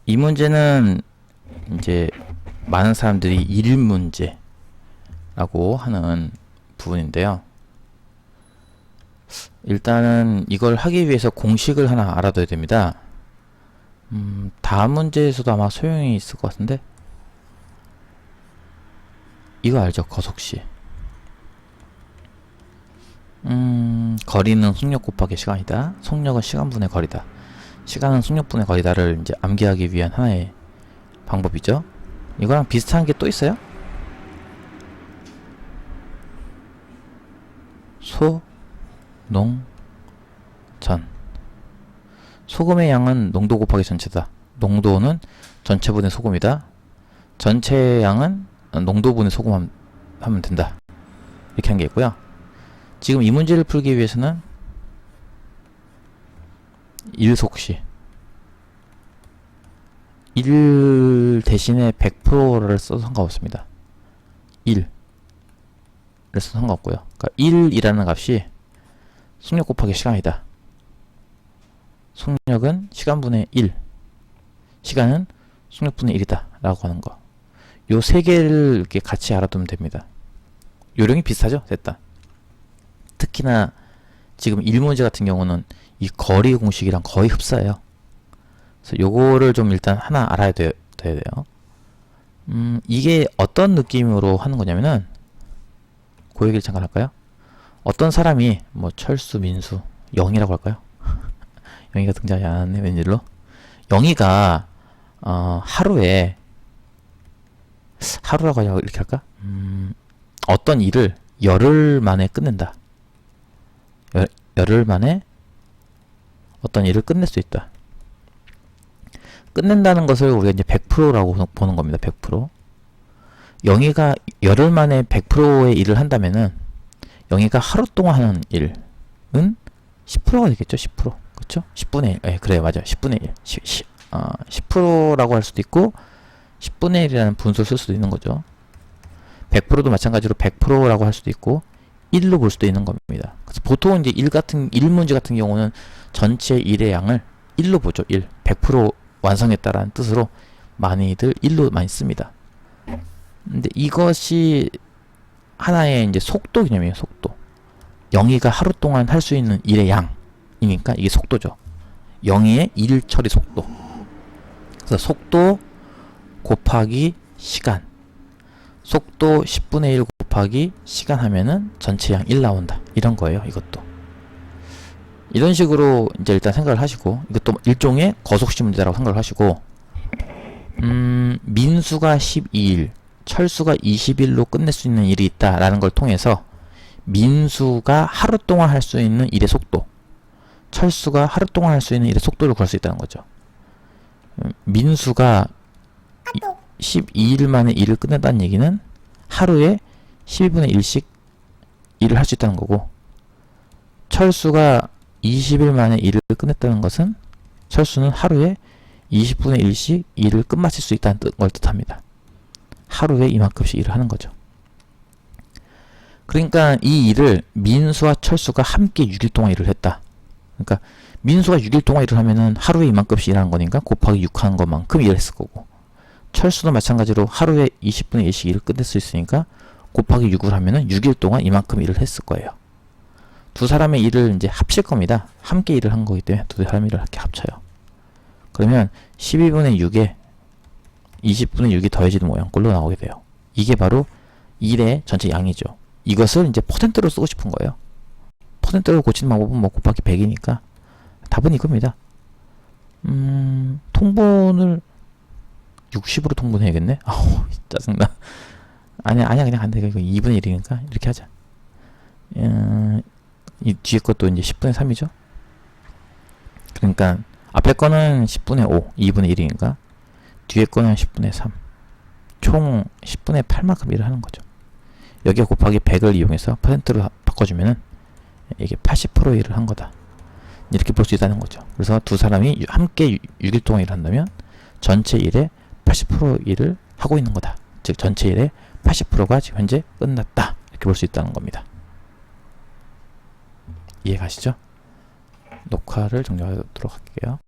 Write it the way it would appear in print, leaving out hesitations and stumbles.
이 문제는 이제 많은 사람들이 일 문제라고 하는 부분인데요. 일단은 이걸 하기 위해서 공식을 하나 알아둬야 됩니다. 다음 문제에서도 아마 소용이 있을 것 같은데, 이거 알죠? 거속시. 거리는 속력 곱하기 시간이다. 속력은 시간분의 거리다. 시간은 속력분의 거리다를 이제 암기하기 위한 하나의 방법이죠. 이거랑 비슷한 게 또 있어요? 소, 농, 전. 소금의 양은 농도 곱하기 전체다. 농도는 전체분의 소금이다. 전체 양은 농도분의 소금 하면 된다. 이렇게 한 게 있고요. 지금 이 문제를 풀기 위해서는 일속시, 일 대신에 100%를 써도 상관없습니다. 1을 써도 상관없고요. 그러니까 1이라는 값이 속력 곱하기 시간이다. 속력은 시간분의 1, 시간은 속력분의 1이다 라고 하는 거. 요 세 개를 이렇게 같이 알아두면 됩니다. 요령이 비슷하죠? 됐다. 특히나 지금 1문제 같은 경우는 이 거리 공식이랑 거의 흡사해요. 그래서 요거를 좀 일단 하나 알아야 돼요. 이게 어떤 느낌으로 하는 거냐면은, 그 얘기를 잠깐 할까요? 어떤 사람이 뭐 철수, 민수, 영희라고 할까요? 영희가 등장하지 않았네, 웬일로? 영희가 하루라고 이렇게 할까? 어떤 일을 열흘 만에 끝낸다. 열흘 만에 어떤 일을 끝낼 수 있다. 끝낸다는 것을 우리가 이제 100%라고 보는 겁니다. 100%. 영희가 열흘 만에 100%의 일을 한다면은, 영희가 하루 동안 하는 일은 10%가 되겠죠. 10%. 그쵸? 10분의 1. 예, 그래요. 맞아요. 10분의 1. 10%라고 할 수도 있고, 10분의 1이라는 분수를 쓸 수도 있는 거죠. 100%도 마찬가지로 100%라고 할 수도 있고, 1로 볼 수도 있는 겁니다. 그래서 보통 이제 1문제 같은 경우는 전체 일의 양을 1로 보죠. 1. 100% 완성했다라는 뜻으로 많이들 1로 많이 씁니다. 근데 이것이 하나의 이제 속도 개념이에요. 속도. 영희가 하루 동안 할 수 있는 일의 양이니까 이게 속도죠. 영희의 일 처리 속도. 그래서 속도 곱하기 시간. 속도 10분의 1 곱하기 시간 하면은 전체 양 1 나온다. 이런 거예요. 이것도. 이런 식으로 이제 일단 생각을 하시고, 이것도 일종의 거속시 문제라고 생각을 하시고, 민수가 12일, 철수가 20일로 끝낼 수 있는 일이 있다라는 걸 통해서 민수가 하루 동안 할 수 있는 일의 속도, 철수가 하루 동안 할 수 있는 일의 속도를 구할 수 있다는 거죠. 민수가 12일 만에 일을 끝낸다는 얘기는 하루에 12분의 1씩 일을 할 수 있다는 거고, 철수가 20일 만에 일을 끝냈다는 것은 철수는 하루에 20분의 1씩 일을 끝마칠 수 있다는 걸 뜻합니다. 하루에 이만큼씩 일을 하는 거죠. 그러니까 이 일을 민수와 철수가 함께 6일 동안 일을 했다. 그러니까 민수가 6일 동안 일을 하면은 하루에 이만큼씩 일하는 거니까 곱하기 6 하는 것만큼 일을 했을 거고, 철수도 마찬가지로 하루에 20분의 1씩 일을 끝낼 수 있으니까 곱하기 6을 하면은 6일 동안 이만큼 일을 했을 거예요. 두 사람의 일을 이제 합칠 겁니다. 함께 일을 한 거기 때문에 두 사람의 일을 이렇게 합쳐요. 그러면 12분의 6에 20분의 6이 더해지는 모양꼴로 나오게 돼요. 이게 바로 일의 전체 양이죠. 이것을 이제 퍼센트로 쓰고 싶은 거예요. 퍼센트로 고치는 방법은 뭐 곱하기 100이니까 답은 이겁니다. 통분을 60으로 통분해야겠네? 아우, 짜증나. 아니야, 그냥 안 돼. 이거 2분의 1이니까 이렇게 하자. 이 뒤에 것도 이제 10분의 3이죠? 그러니까 앞에 거는 10분의 5, 2분의 1이니까 뒤에 거는 10분의 3. 총 10분의 8만큼 일을 하는 거죠. 여기에 곱하기 100을 이용해서 퍼센트로 바꿔주면은 이게 80% 일을 한 거다. 이렇게 볼 수 있다는 거죠. 그래서 두 사람이 함께 6일 동안 일을 한다면 전체 일의 80% 일을 하고 있는 거다. 즉 전체 일의 80%가 지금 현재 끝났다. 이렇게 볼 수 있다는 겁니다. 이해 가시죠? 녹화를 종료하도록 할게요.